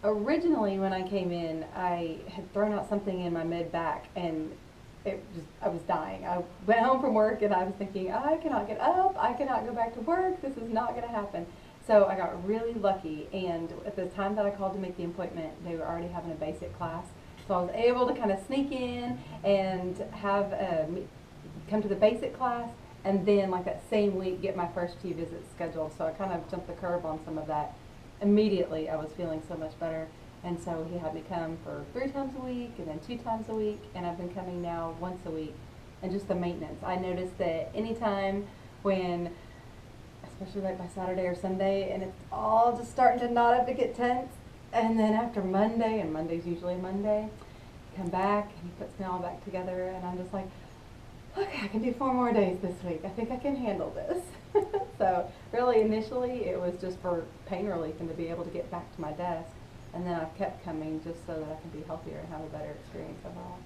Originally, when I came in, I had thrown out something in my mid back, and I was dying. I went home from work and I was thinking, I cannot get up, I cannot go back to work, this is not going to happen. So I got really lucky, and at the time that I called to make the appointment, they were already having a basic class. So I was able to kind of sneak in and have come to the basic class, and then like that same week get my first few visits scheduled. So I kind of jumped the curve on some of that. Immediately I was feeling so much better, and so he had me come for 3 times a week and then 2 times a week, and I've been coming now once a week. And just the maintenance, I noticed that anytime when, especially like by Saturday or Sunday, and it's all just starting to not have to get tense, and then after Monday, and Monday's usually Monday, come back and he puts me all back together, and I'm just like, okay, I can do 4 more days this week. I think I can handle this. So really initially it was just for pain relief and to be able to get back to my desk. And then I've kept coming just so that I can be healthier and have a better experience overall.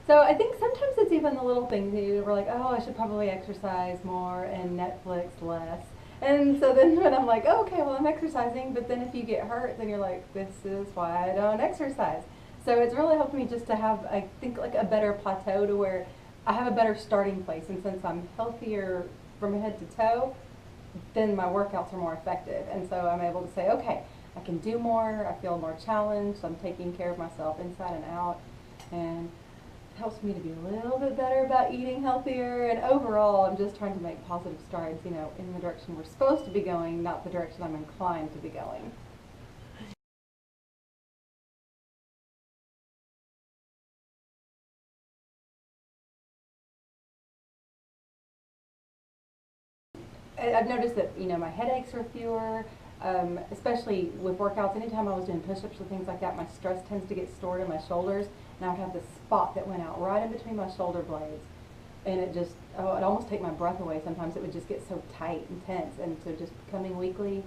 So I think sometimes it's even the little things that we're like, oh, I should probably exercise more and Netflix less. And so then when I'm like, oh, okay, well, I'm exercising, but then if you get hurt, then you're like, this is why I don't exercise. So it's really helped me just to have, I think, like a better plateau to where I have a better starting place. And since I'm healthier from head to toe, then my workouts are more effective. And so I'm able to say, okay, I can do more, I feel more challenged, I'm taking care of myself inside and out. And helps me to be a little bit better about eating healthier, and overall I'm just trying to make positive strides, in the direction we're supposed to be going, not the direction I'm inclined to be going. I've noticed that, my headaches are fewer, especially with workouts. Anytime I was doing push-ups or things like that, my stress tends to get stored in my shoulders, and I would have this spot that went out right in between my shoulder blades. And it'd almost take my breath away sometimes. It would just get so tight and tense. And so just coming weekly,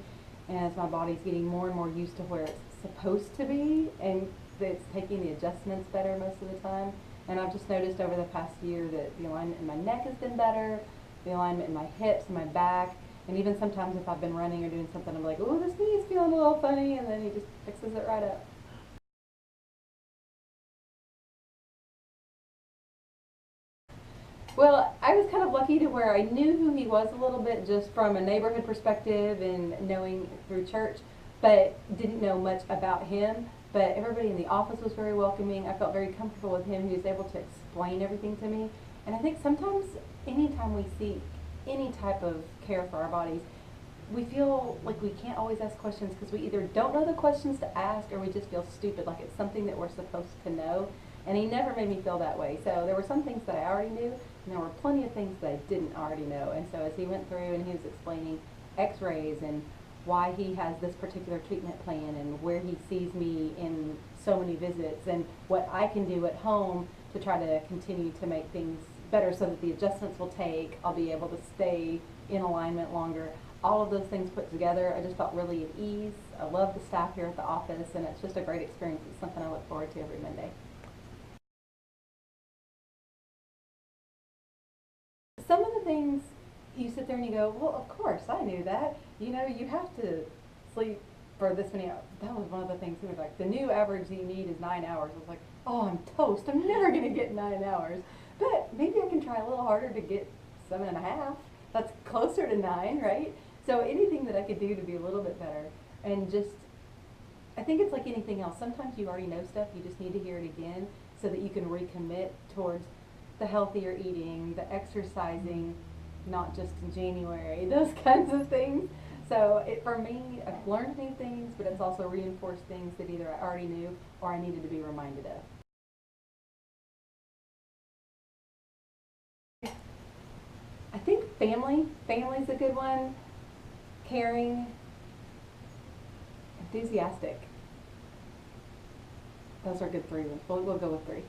and as my body's getting more and more used to where it's supposed to be, and it's taking the adjustments better most of the time. And I've just noticed over the past year that the alignment in my neck has been better, the alignment in my hips and my back, and even sometimes if I've been running or doing something, I'm like, oh, this knee is feeling a little funny, and then he just fixes it right up. Well, I was kind of lucky to where I knew who he was a little bit just from a neighborhood perspective and knowing through church, but didn't know much about him. But everybody in the office was very welcoming. I felt very comfortable with him. He was able to explain everything to me. And I think sometimes, anytime we seek any type of care for our bodies, we feel like we can't always ask questions because we either don't know the questions to ask, or we just feel stupid, like it's something that we're supposed to know. And he never made me feel that way. So there were some things that I already knew, and there were plenty of things that I didn't already know. And so as he went through and he was explaining x-rays and why he has this particular treatment plan and where he sees me in so many visits and what I can do at home to try to continue to make things better so that the adjustments will take, I'll be able to stay in alignment longer. All of those things put together, I just felt really at ease. I love the staff here at the office, and it's just a great experience. It's something I look forward to every Monday. Some of the things you sit there and you go, well, of course, I knew that. You have to sleep for this many hours. That was one of the things he was like, the new average you need is 9 hours. I was like, oh, I'm toast. I'm never going to get 9 hours. But maybe I can try a little harder to get 7.5. That's closer to 9, right? So anything that I could do to be a little bit better. And just, I think it's like anything else. Sometimes you already know stuff. You just need to hear it again so that you can recommit towards the healthier eating, the exercising, not just in January, those kinds of things. So for me, I've learned new things, but it's also reinforced things that either I already knew or I needed to be reminded of. I think family's a good one. Caring, enthusiastic. Those are good 3 ones. We'll go with 3.